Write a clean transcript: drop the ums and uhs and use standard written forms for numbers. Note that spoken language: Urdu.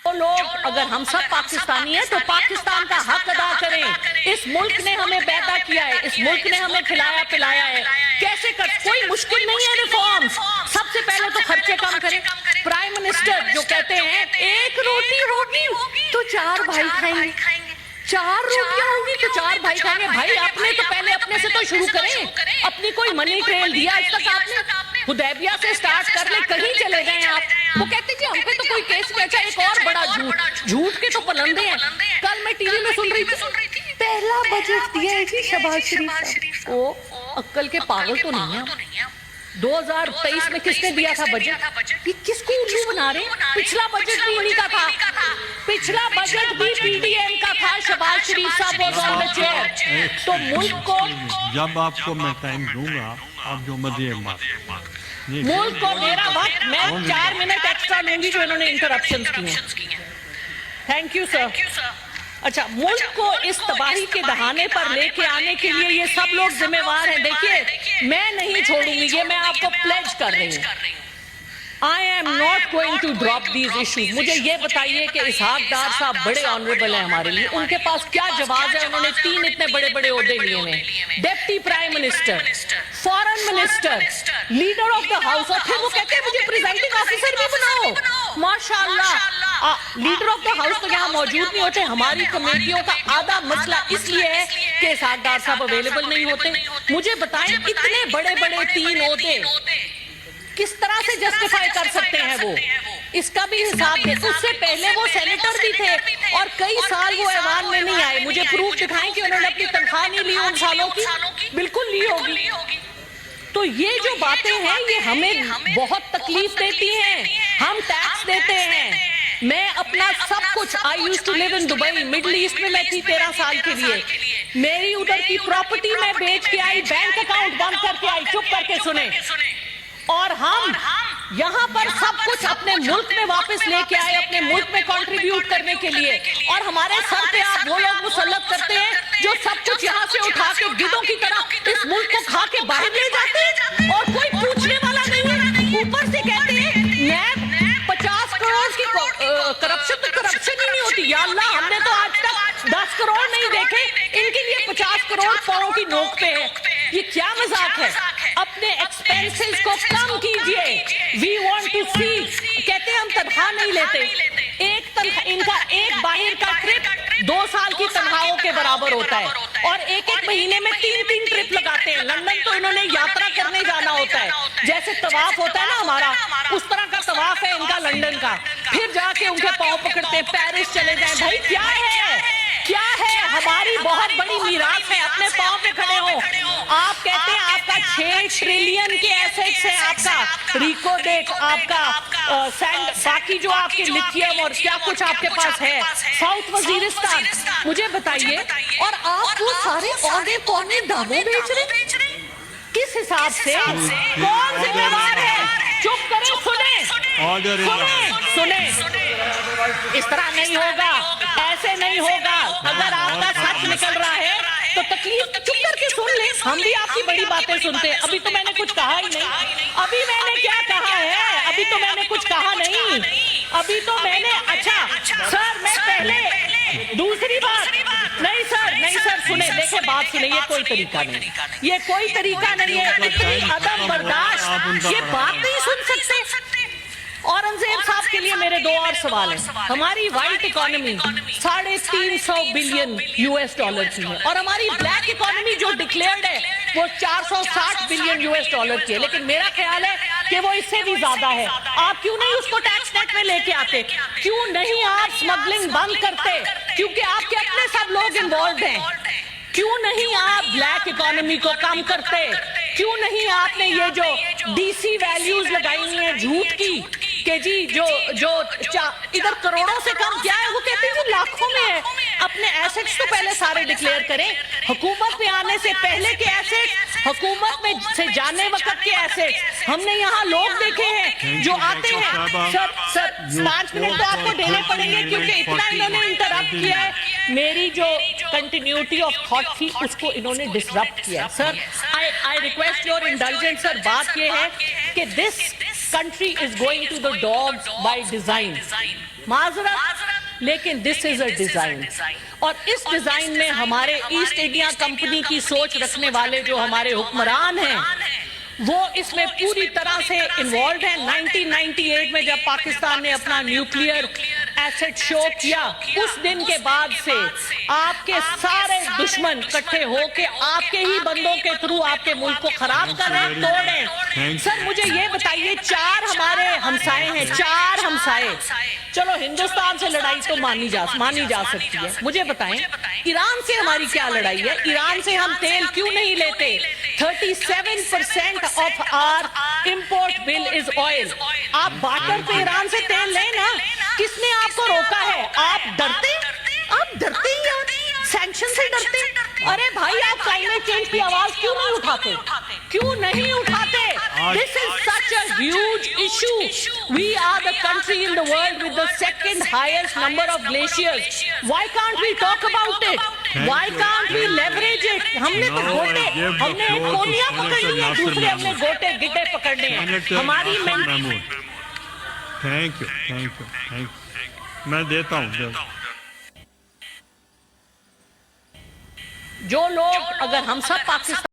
وہ لوگ اگر ہم سب پاکستانی ہیں تو پاکستان کا حق ادا کریں. اس ملک نے ہمیں پیدا کیا ہے, اس ملک نے ہمیں کھلایا پلایا ہے. کیسے کوئی مشکل نہیں ہے ریفارمز. سب سے پہلے تو خرچے کم کریں. پرائم منسٹر جو کہتے ہیں ایک روٹی ہوگی تو 4 بھائی کھائیں گے, 4 روٹیاں ہوں گی تو 4 بھائی کھائیں گے. بھائی اپنے تو پہلے اپنے سے تو شروع کریں. اپنی کوئی منی ٹریل دیا آج تک آپ نے؟ حدیبیہ سے سٹارٹ کر لیں, کہیں چلے گئے آپ. وہ کہتے جی ہم پہ تو کوئی کیس نہیں. اچھا ایک اور بڑا جھوٹ کے تو پلندے ہیں. کل میں ٹی وی میں سن رہی تھی پہلا بجٹ دیا ہے جی شہباز شریف صاحب. وہ عقل کے پاگل تو نہیں ہیں. 2023 میں کس نے دیا تھا بجٹ؟ یہ کس کو الو بنا رہے ہیں؟ پچھلا بجٹ بھی انہی کا تھا. پچھلا بجٹ بھی پی ڈی ایم کا تھا. شہباز شریف صاحب واز آن دی چیئر. تو ملک کو جب آپ کو میں ٹائم دوں گا آپ جو مزید ملک کو میرا وقت میں 4 منٹ ایکسٹرا لوں گی جو انہوں نے انٹرپشنز کی ہیں. Thank you sir. اچھا ملک کو اس تباہی کے دہانے پر لے کے آنے کے لیے یہ سب لوگ ذمہ وار ہیں. دیکھیے میں نہیں چھوڑوں گی, یہ میں آپ کو پلیج کر رہی ہوں. I am not going to drop these issues. مجھے یہ بتائیے کہ اسحاق ڈار صاحب بڑے آنریبل ہیں ہمارے لیے. ان کے پاس کیا جواز ہے؟ انہوں نے 3 اتنے بڑے بڑے عہدے لیے ہیں. Deputy prime minister, foreign minister, leader of the house, اور پھر وہ کہتے ہیں مجھے پریزائڈنگ آفیسر بھی بناؤ. ماشاءاللہ لیڈر آف دا ہاؤس تو یہاں موجود نہیں ہوتے. ہماری کمیٹیوں کا آدھا مسئلہ اس لیے ہے کہ اسحاق ڈار صاحب اویلیبل نہیں ہوتے. مجھے بتائیں اتنے بڑے بڑے 3 عہدے کس طرح سے جسٹیفائی کر سکتے ہیں وہ؟ اس کا بھی حساب ہے. اس سے پہلے وہ سینیٹر بھی تھے اور کئی سال وہ ایوان میں نہیں آئے. مجھے پروف دکھائیں کہ انہوں نے اپنی تنخواہ نہیں لی ان سالوں کی. بالکل لی ہوگی. تو یہ جو باتیں ہیں یہ ہمیں بہت تکلیف دیتی ہیں. ہم ٹیکس دیتے ہیں. میں اپنا سب کچھ I used to live in Dubai, middle east میں تھی 13 سال کے لیے. میری ادھر کی پراپرٹی میں بیچ کے آئی, بینک اکاؤنٹ بند کر کے آئی. چپ کر کے سنیں. اور ہم یہاں پر سب کچھ اپنے ملک میں واپس لے کے آئے, اپنے ملک میں کنٹریبیوٹ کرنے کے لیے. اور ہمارے سر پہ آپ وہ لوگ مسلط کرتے ہیں جو سب کچھ یہاں سے اٹھا کے گدوں کی طرح اس ملک کو کھا کے باہر لے جاتے ہیں اور کوئی پوچھنے والا نہیں ہے. اوپر سے کہتے ہیں میں 50 کروڑ کی کرپشن ہی نہیں ہوتی. یا اللہ ہم نے تو آج تک 10 کروڑ نہیں دیکھے, ان کے لیے 50 کروڑ پاؤں کی نوک پہ ہے. یہ کیا مذاق ہے؟ اپنے ایکسپینسز کو کم کیجئے. وی وانٹ ٹو سی. کہتے ہیں ہم تنخواہ نہیں لیتے. ان کا ایک باہر کا ٹرپ 2 سال کی تنخواہوں کے برابر ہوتا ہے اور ایک مہینے میں 3 ٹرپ لگاتے ہیں. لندن تو انہوں نے یاترا کرنے جانا ہوتا ہے, جیسے طواف ہوتا ہے نا ہمارا, اس طرح کا طواف ہے ان کا لندن کا. پھر جا کے ان کے پاؤں پکڑتے ہیں, پیرس چلے جائیں. بھائی کیا ہے؟ ہماری بہت بڑی میراث ہے. اپنے پاؤں پہ کھڑے ہو. آپ کہتے ہیں آپ کا 6 ٹریلین کے ایسیٹس ہیں, آپ کا ریکو دیکھ, آپ کا سینڈ, باقی جو آپ کے لتھیم اور کیا کچھ آپ کے پاس ہے, ساؤتھ وزیرستان. مجھے بتائیے, اور آپ وہ سارے عہدے پونے داموں بیچ رہے ہیں. کس حساب سے؟ کون ذمہ دار ہے؟ چپ کریں, سنیں. اس طرح نہیں ہوگا, ایسے نہیں ہوگا. اگر آپ کا سچ نکل رہا ہے تو تکلیف چپ کر کے سن لیں. ہم بھی آپ کی بڑی باتیں سنتے ہیں. ابھی تو میں نے کچھ کہا ہی نہیں. ابھی میں نے کیا کہا ہے؟ ابھی تو میں نے کچھ کہا نہیں. ابھی تو میں نے, اچھا سر میں پہلے دوسری بات نہیں سر سنیں, دیکھیں بات سنیں. یہ کوئی طریقہ نہیں ہے. اتنی عدم برداشت, یہ بات نہیں سن سکتے. اورنگزیب صاحب کے لیے میرے 2 اور سوال ہیں. ہماری وائٹ اکانومی 350 بلین $US کی ہے اور ہماری بلیک اکانومی جو ڈکلیئرڈ ہے وہ 460 بلین $US کی ہے. لیکن میرا خیال ہے کہ وہ اس سے بھی زیادہ ہے. آپ کیوں نہیں اس کو ٹیکس نیٹ میں لے کے آتے؟ کیوں نہیں آپ سمگلنگ بند کرتے؟ کیونکہ آپ کے اپنے سب لوگ انوالوڈ ہیں. کیوں نہیں آپ بلیک اکانومی کو کم کرتے؟ کیوں نہیں آپ نے یہ جو ڈی سی ویلیوز لگائی ہیں جھوٹ کی کہ جی جو ادھر کروڑوں سے کم کیا ہے, وہ کہتے ہیں وہ لاکھوں میں ہے. اپنے ایسٹس تو پہلے سارے ڈکلیئر کریں. حکومت میں آنے سے پہلے کے ایسٹس, حکومت میں سے جانے وقت کے ایسٹس. ہم نے یہاں لوگ دیکھے ہیں جو آتے ہیں. سر 5 منٹ تو آپ کو دینے پڑیں گے کیونکہ اتنا انہوں نے انٹرپٹ کیا ہے. میری جو کنٹینیوٹی آف تھاٹ تھی اس کو انہوں نے ڈسرپٹ کیا. سر آئی ریکویسٹ یور انڈلجنس. سر بات یہ ہے کہ دس country is going to the dogs by design. معذرت، لیکن دس از اے ڈیزائن، اور اس ڈیزائن میں ہمارے ایسٹ انڈیا کمپنی کی سوچ رکھنے والے جو ہمارے حکمران ہیں وہ اس میں پوری طرح سے انوالوڈ ہیں۔ 1998 میں جب پاکستان نے اپنا نیوکلیئر ایسٹ شو کیا، اس دن کے بعد سے آپ کے سارے دشمن کٹھے ہو کے آپ کے ہی بندوں کے تھرو آپ کے ملک کو خراب کر رہے ہیں، توڑ رہے ہیں۔ سر مجھے یہ بتائیے، 4 ہمارے ہمسائے ہیں، 4 ہمسائے، چلو ہندوستان سے لڑائی تو مانی جا سکتی ہے، مجھے بتائیں ایران سے ہماری کیا لڑائی ہے؟ ایران سے ہم تیل کیوں نہیں لیتے؟ 37% of our import bill is oil۔ آپ بارٹر پہ ایران سے تیل لیں نا، کس نے آپ کو روکا ہے؟ آپ ڈرتے ہی ہیں، سینکشن سے ڈرتے۔ ارے بھائی آپ کلائمیٹ چینج کی آواز کیوں نہیں اٹھاتے؟ This is such a huge issue. We are the country in the world with the second highest number of glaciers. Why can't we talk about it? Why can't we leverage it? ہم نے تو گوٹے، ہم نے کونیاں پکڑ لی ہیں، دوسرے ہم نے گوٹے گٹے پکڑنے ہیں۔ ہماری تھینک یو، میں دیتا ہوں۔ جو لوگ، اگر ہم سب پاکستان